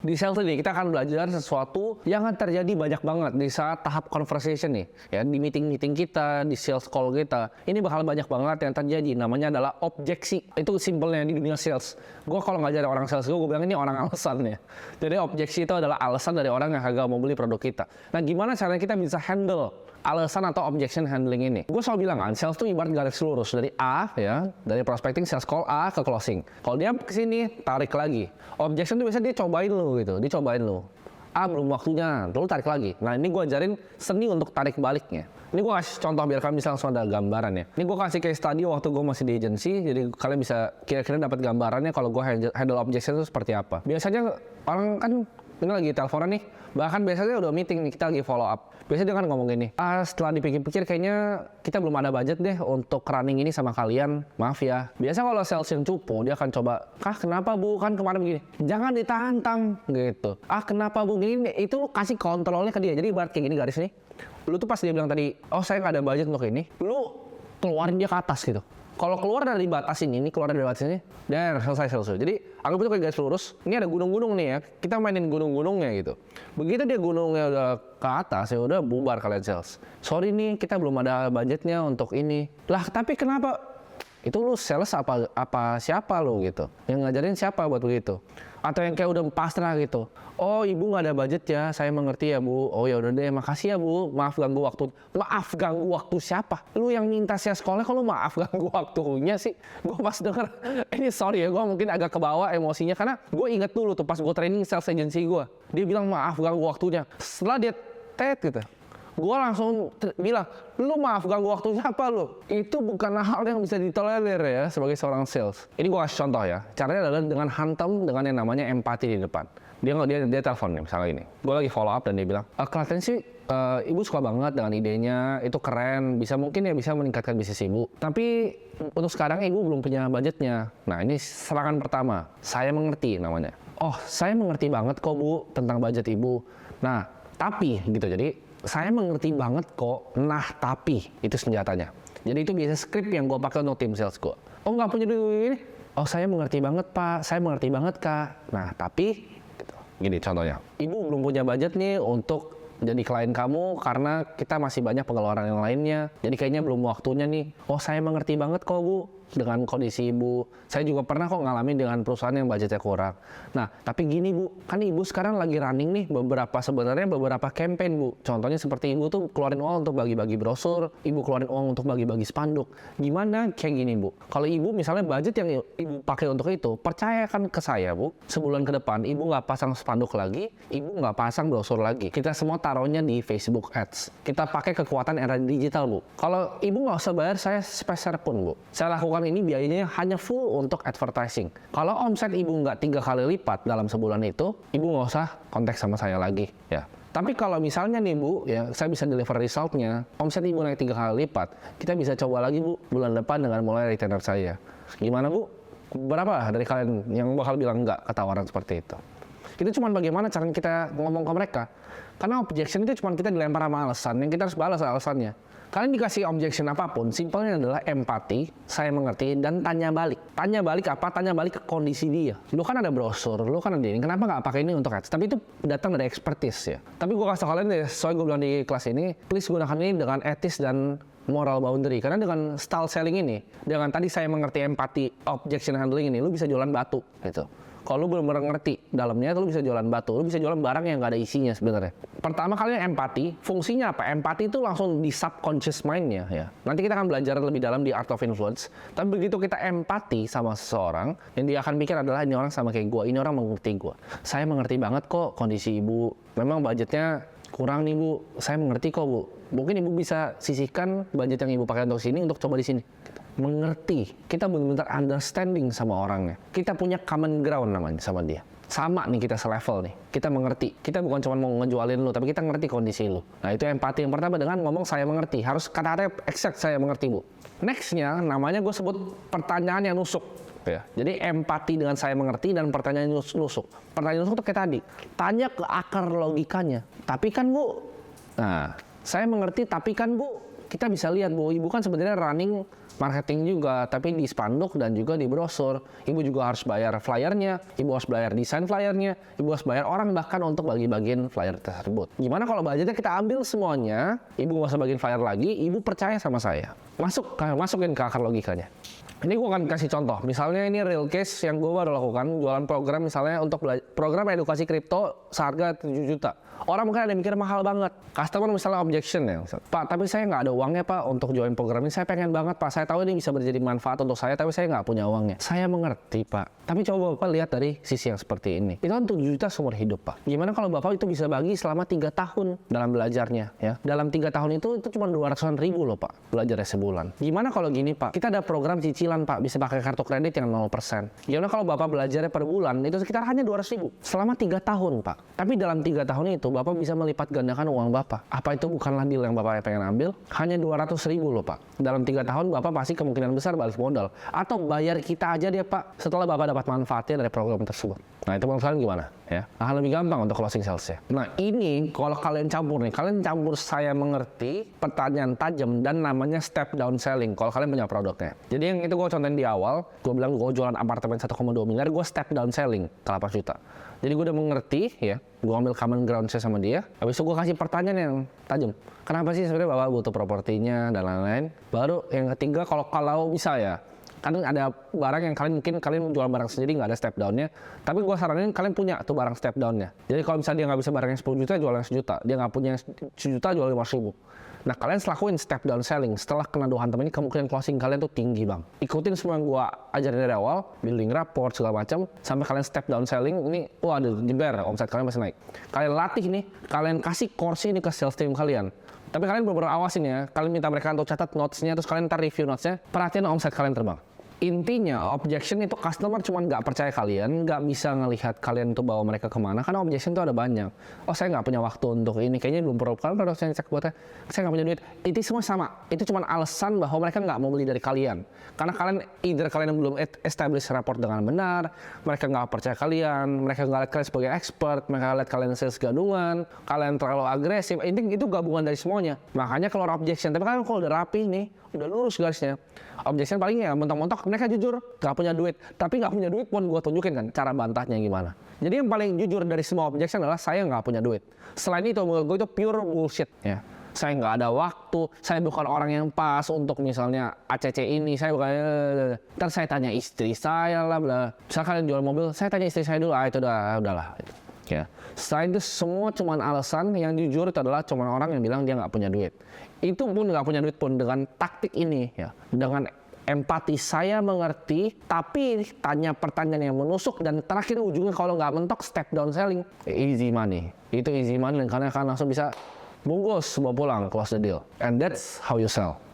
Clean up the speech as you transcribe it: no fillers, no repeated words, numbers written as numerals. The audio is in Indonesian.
Di sales ini kita akan belajar sesuatu yang akan terjadi banyak banget di saat tahap conversation nih. Ya, di meeting-meeting kita, di sales call kita. Ini bakal banyak banget yang terjadi. Namanya adalah objeksi. Itu simpelnya di dunia sales. Gue kalau ngajarin orang sales gue bilang ini orang alasan ya. Jadi objeksi itu adalah alasan dari orang yang kagak mau beli produk kita. Nah, gimana caranya kita bisa handle alasan atau objection handling ini? Gue selalu bilang kan, sales itu ibarat garis lurus dari A ya, dari prospecting sales call A ke closing. Kalau dia kesini tarik lagi. Objection itu biasanya dia cobain lu gitu, dicobain lu. A belum waktunya, lalu tarik lagi. Nah ini gue ajarin seni untuk tarik baliknya. Ini gue kasih contoh biar kalian bisa langsung ada gambaran ya. Ini gue kasih case study waktu gue masih di agency, jadi kalian bisa kira-kira dapat gambarannya kalau gue handle objection itu seperti apa. Biasanya orang kan ini lagi teleponan nih, bahkan biasanya udah meeting nih, kita lagi follow up. Biasanya dia kan ngomong gini, setelah dipikir-pikir kayaknya kita belum ada budget deh untuk running ini sama kalian, maaf ya. Biasa kalau sales yang cupu, dia akan coba, kenapa bu, kan kemarin begini, jangan ditantang gitu. Kenapa bu, gini, itu lu kasih kontrolnya ke dia, jadi ibarat kayak gini garis nih. Lu tuh pas dia bilang tadi, saya nggak ada budget untuk ini, lu keluarin dia ke atas gitu. Kalau keluar dari batas ini, keluar dari batas ini, dan selesai. Jadi anggap itu kayak garis lurus. Ini ada gunung-gunung nih ya. Kita mainin gunung-gunungnya gitu. Begitu dia gunungnya udah ke atas, ya udah bubar kalian sales. Sorry nih, kita belum ada budgetnya untuk ini. Lah, tapi kenapa? Itu lu sales apa siapa lu gitu? Yang ngajarin siapa buat begitu? Atau yang kayak udah pasrah gitu. Oh, ibu nggak ada budget ya, saya mengerti ya bu. Oh ya udah deh, makasih ya bu. Maaf ganggu waktu. Maaf ganggu waktu siapa? Lu yang minta saya sekolah, kalau maaf ganggu waktunya sih. Gue pas denger, ini sorry ya, gue mungkin agak kebawa emosinya karena gue inget dulu tuh pas gue training sales agency gue. Dia bilang maaf ganggu waktunya. Setelah dia gitu, gue langsung bilang, lu maaf ganggu waktunya apa lu? Itu bukan hal yang bisa ditolerir ya sebagai seorang sales. Ini gue kasih contoh ya. Caranya adalah dengan hantam dengan yang namanya empati di depan. Dia telepon nih misalnya ini. Gue lagi follow up dan dia bilang, kelihatan sih ibu suka banget dengan idenya, itu keren, bisa meningkatkan bisnis ibu. Tapi untuk sekarang ibu belum punya budgetnya. Nah ini serangan pertama, saya mengerti namanya. Oh saya mengerti banget kok bu tentang budget ibu. Nah tapi gitu, jadi saya mengerti banget kok, nah tapi itu senjatanya. Jadi itu biasa skrip yang gue pakai untuk tim sales gue. Oh nggak punya duit ini? Oh saya mengerti banget pak, saya mengerti banget kak. Nah tapi, gitu. Gini contohnya. Ibu belum punya budget nih untuk jadi klien kamu karena kita masih banyak pengeluaran yang lainnya. Jadi kayaknya belum waktunya nih. Oh saya mengerti banget kok bu dengan kondisi ibu. Saya juga pernah kok ngalamin dengan perusahaan yang budgetnya kurang. Nah, tapi gini bu, kan ibu sekarang lagi running nih beberapa campaign bu. Contohnya seperti ibu tuh keluarin uang untuk bagi-bagi brosur, ibu keluarin uang untuk bagi-bagi spanduk. Gimana kayak gini bu? Kalau ibu misalnya budget yang ibu pakai untuk itu, percayakan ke saya bu, sebulan ke depan ibu nggak pasang spanduk lagi, ibu nggak pasang brosur lagi. Kita semua taruhnya di Facebook Ads. Kita pakai kekuatan era digital bu. Kalau ibu nggak usah bayar saya sepeser pun bu. Saya lakukan ini biayanya hanya full untuk advertising. Kalau omset ibu nggak 3 kali lipat dalam sebulan itu, ibu nggak usah kontak sama saya lagi ya. Tapi kalau misalnya nih bu, ya saya bisa deliver resultnya, omset ibu naik 3 kali lipat, kita bisa coba lagi bu bulan depan dengan mulai retainer saya. Gimana bu? Berapa dari kalian yang bakal bilang enggak ke tawaran seperti itu? Itu cuma bagaimana cara kita ngomong ke mereka. Karena objection itu cuma kita dilempar sama alasan, yang kita harus balas alasannya. Kalian dikasih objection apapun, simpelnya adalah empati, saya mengerti, dan tanya balik. Tanya balik apa? Tanya balik ke kondisi dia. Lu kan ada brosur, lu kan ada ini, kenapa nggak pakai ini untuk ads? Tapi itu datang dari expertise ya. Tapi gue kasih kalian deh, soalnya gue bilang di kelas ini, please gunakan ini dengan etis dan moral boundary. Karena dengan style selling ini, dengan tadi saya mengerti empati, objection handling ini, lu bisa jualan batu gitu. Kalau lu belum ngerti dalamnya, lu bisa jualan batu, lu bisa jualan barang yang nggak ada isinya sebenarnya. Pertama kali empati, fungsinya apa? Empati itu langsung di subconscious mind-nya ya. Nanti kita akan belajar lebih dalam di Art of Influence. Tapi begitu kita empati sama seseorang, yang dia akan mikir adalah ini orang sama kayak gue, ini orang mengerti gue. Saya mengerti banget kok kondisi ibu. Memang budgetnya kurang nih bu, saya mengerti kok bu. Mungkin ibu bisa sisihkan budget yang ibu pakai untuk sini untuk coba di sini. Mengerti, kita benar-benar understanding sama orangnya. Kita punya common ground namanya sama dia. Sama nih kita selevel nih. Kita mengerti. Kita bukan cuma mau ngejualin lu, tapi kita ngerti kondisi lu. Nah itu empati yang pertama dengan ngomong saya mengerti. Harus kata-kata exact saya mengerti bu. Nextnya namanya gue sebut pertanyaan yang nusuk. Ya. Jadi empati dengan saya mengerti dan pertanyaan nusuk. Pertanyaan nusuk itu kayak tadi. Tanya ke akar logikanya. Tapi kan bu, nah saya mengerti tapi kan bu, kita bisa lihat bahwa ibu kan sebenarnya running marketing juga, tapi di spanduk dan juga di brosur. Ibu juga harus bayar flyernya, ibu harus bayar desain flyernya, ibu harus bayar orang bahkan untuk bagi-bagiin flyer tersebut. Gimana kalau budgetnya kita ambil semuanya, ibu nggak usah bagiin flyer lagi, ibu percaya sama saya. Masukin ke akar logikanya. Ini gue akan kasih contoh, misalnya ini real case yang gue baru lakukan, jualan program misalnya untuk program edukasi kripto seharga 7 juta. Orang mungkin ada yang mikir mahal banget. Customer misalnya objection ya, Pak, tapi saya nggak ada uangnya Pak untuk join program ini. Saya pengen banget Pak, saya tahu ini bisa menjadi manfaat untuk saya, tapi saya nggak punya uangnya. Saya mengerti Pak, tapi coba Bapak lihat dari sisi yang seperti ini. Itu kan 7 juta seumur hidup Pak. Gimana kalau Bapak itu bisa bagi selama 3 tahun dalam belajarnya ya. Dalam 3 tahun itu cuma 200-an ribu loh Pak, belajarnya sebulan. Gimana kalau gini Pak, kita ada program cicilan Pak, bisa pakai kartu kredit yang 0%. Gimana kalau Bapak belajarnya per bulan, itu sekitar hanya 200 ribu selama 3 tahun Pak. Tapi dalam 3 tahun itu Bapak bisa melipat gandakan uang Bapak. Apa itu bukanlah deal yang Bapak pengen ambil? Hanya 200 ribu loh Pak. Dalam 3 tahun Bapak pasti kemungkinan besar balik modal. Atau bayar kita aja deh Pak, setelah Bapak dapat manfaatnya dari program tersebut. Nah itu menurut kalian gimana? Ya, akan lebih gampang untuk closing salesnya. Nah ini kalau kalian campur nih, kalian campur saya mengerti, pertanyaan tajam, dan namanya step down selling kalau kalian punya produknya. Jadi yang itu gue contohin di awal, gue bilang gue jualan apartemen 1,2 miliar, gue step down selling ke 8 juta. Jadi gue udah mengerti ya, gue ambil common ground saya sama dia, habis itu gue kasih pertanyaan yang tajam. Kenapa sih sebenarnya Bapak butuh propertinya dan lain-lain. Baru yang ketiga, kalau bisa ya, kan ada barang yang kalian jual barang sendiri nggak ada step downnya, tapi gue saranin kalian punya tuh barang step downnya. Jadi kalau misalnya dia nggak bisa barang yang 10 juta, jual yang 1 juta. Dia nggak punya 1 juta, jual 500 ribu. Nah kalian lakuin step down selling, setelah kena 2 hantam ini kemungkinan closing kalian tuh tinggi bang. Ikutin semua yang gue ajarin dari awal, building rapport segala macam, sampai kalian step down selling, ini waduh jeber, omset kalian masih naik. Kalian latih nih, kalian kasih course ini ke sales team kalian. Tapi kalian bener-bener awasin ya, kalian minta mereka untuk catat notes-nya, terus kalian ntar review notes-nya, perhatiin omset kalian terbang. Intinya objection itu customer cuma nggak percaya kalian, nggak bisa ngelihat kalian tuh bawa mereka kemana, karena objection tuh ada banyak. Oh saya nggak punya waktu untuk ini, kayaknya belum perlu, kalian pada saya cek buatnya, saya nggak punya duit. Itu semua sama, itu cuma alasan bahwa mereka nggak mau beli dari kalian. Karena kalian, either kalian belum establish rapport dengan benar, mereka nggak percaya kalian, mereka nggak lihat kalian sebagai expert, mereka lihat kalian sales gadungan, kalian terlalu agresif, itu gabungan dari semuanya. Makanya keluar objection, tapi kalian kalau udah rapi nih, udah lurus garisnya, objection paling ya mentok-mentok mereka jujur nggak punya duit, tapi nggak punya duit pun gue tunjukin kan cara bantahnya gimana. Jadi yang paling jujur dari semua objection adalah saya nggak punya duit. Selain itu menurut gue itu pure bullshit ya. Saya nggak ada waktu, saya bukan orang yang pas untuk misalnya ACC ini, saya bukan, ntar saya tanya istri saya lah, misalnya kalian jual mobil, saya tanya istri saya dulu, itu udahlah. Ya. Selain itu semua cuman alasan, yang jujur itu adalah cuman orang yang bilang dia nggak punya duit. Itu pun nggak punya duit pun dengan taktik ini ya, dengan empati saya mengerti, tapi tanya pertanyaan yang menusuk, dan terakhir ujungnya kalau nggak mentok step down selling, easy money. Itu easy money dan kalian akan langsung bisa bungkus, bawa pulang, close the deal. And that's how you sell.